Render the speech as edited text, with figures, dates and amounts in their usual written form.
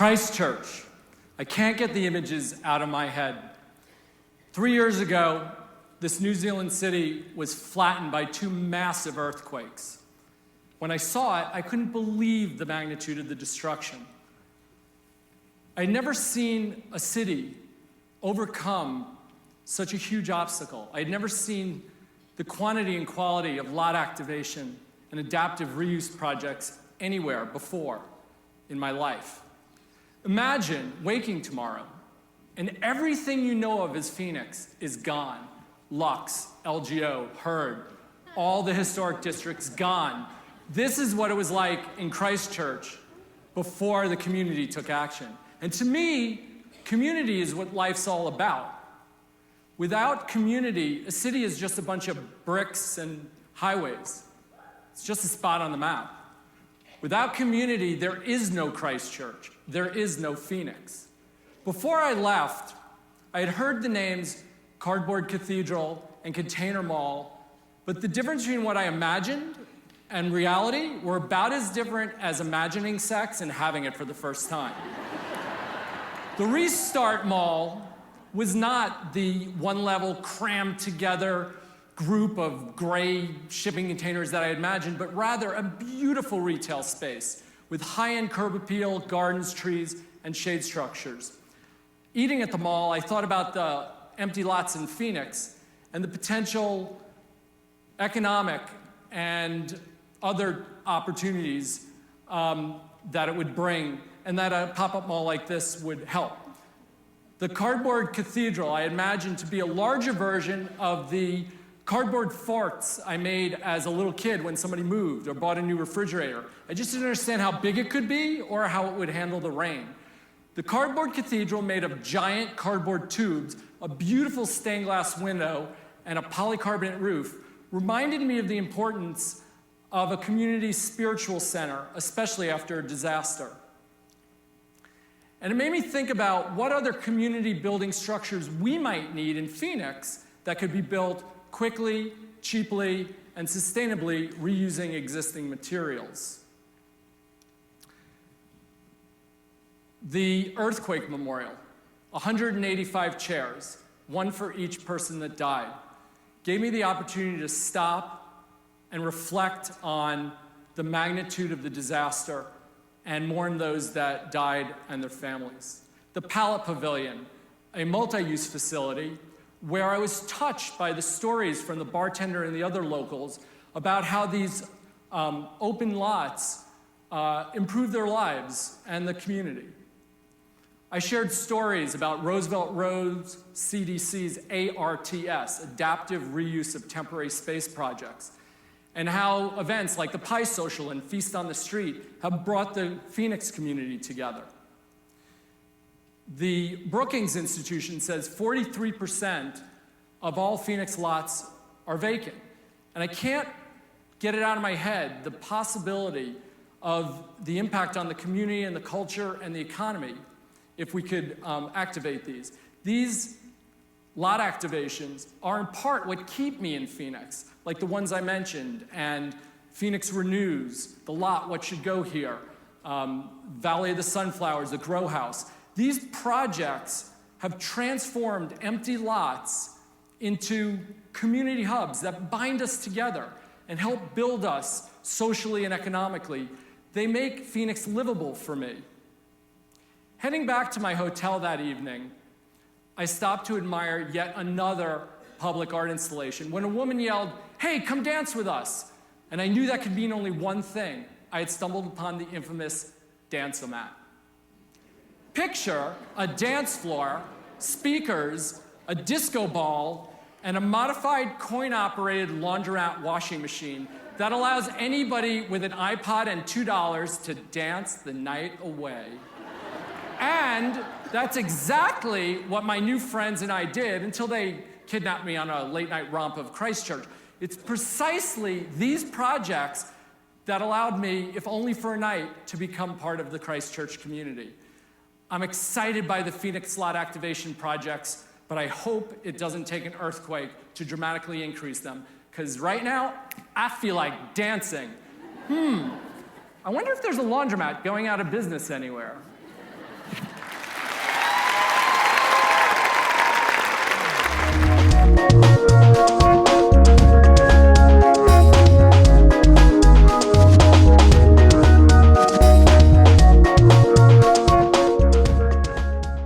Christchurch. I can't get the images out of my head. 3 years ago, this New Zealand city was flattened by 2 massive earthquakes. When I saw it, I couldn't believe the magnitude of the destruction. I'd never seen a city overcome such a huge obstacle. I'd never seen the quantity and quality of lot activation and adaptive reuse projects anywhere before in my life. Imagine waking tomorrow and everything you know of as Phoenix is gone. Lux, LGO, Hurd, all the historic districts gone. This is what it was like in Christchurch before the community took action. And to me, community is what life's all about. Without community, a city is just a bunch of bricks and highways. It's just a spot on the map. Without community, there is no Christchurch. There is no Phoenix. Before I left, I had heard the names Cardboard Cathedral and Container Mall, but the difference between what I imagined and reality were about as different as imagining sex and having it for the first time. The Restart Mall was not the one-level, crammed together group of gray shipping containers that I had imagined, but rather a beautiful retail space with high-end curb appeal, gardens, trees, and shade structures. Eating at the mall, I thought about the empty lots in Phoenix and the potential economic and other opportunities that it would bring, and that a pop-up mall like this would help. The Cardboard Cathedral I imagined to be a larger version of the cardboard forts I made as a little kid when somebody moved or bought a new refrigerator. I just didn't understand how big it could be or how it would handle the rain. The Cardboard Cathedral, made of giant cardboard tubes, a beautiful stained glass window, and a polycarbonate roof, reminded me of the importance of a community spiritual center, especially after a disaster. And it made me think about what other community building structures we might need in Phoenix that could be built quickly, cheaply, and sustainably reusing existing materials. The Earthquake Memorial, 185 chairs, one for each person that died, gave me the opportunity to stop and reflect on the magnitude of the disaster and mourn those that died and their families. The Pallet Pavilion, a multi-use facility where I was touched by the stories from the bartender and the other locals about how these open lots improve their lives and the community. I shared stories about Roosevelt Road's CDC's ARTS, Adaptive Reuse of Temporary Space Projects, and how events like the Pie Social and Feast on the Street have brought the Phoenix community together. The Brookings Institution says 43% of all Phoenix lots are vacant. And I can't get it out of my head, the possibility of the impact on the community and the culture and the economy if we could activate these. These lot activations are in part what keep me in Phoenix, like the ones I mentioned, and Phoenix Renews, the lot, What Should Go Here, Valley of the Sunflowers, the Grow House. These projects have transformed empty lots into community hubs that bind us together and help build us socially and economically. They make Phoenix livable for me. Heading back to my hotel that evening, I stopped to admire yet another public art installation when a woman yelled, "Hey, come dance with us." And I knew that could mean only one thing. I had stumbled upon the infamous dance-o-mat. Picture a dance floor, speakers, a disco ball, and a modified coin-operated laundromat washing machine that allows anybody with an iPod and $2 to dance the night away. And that's exactly what my new friends and I did until they kidnapped me on a late-night romp of Christchurch. It's precisely these projects that allowed me, if only for a night, to become part of the Christchurch community. I'm excited by the Phoenix lot activation projects, but I hope it doesn't take an earthquake to dramatically increase them, because right now, I feel like dancing. I wonder if there's a laundromat going out of business anywhere.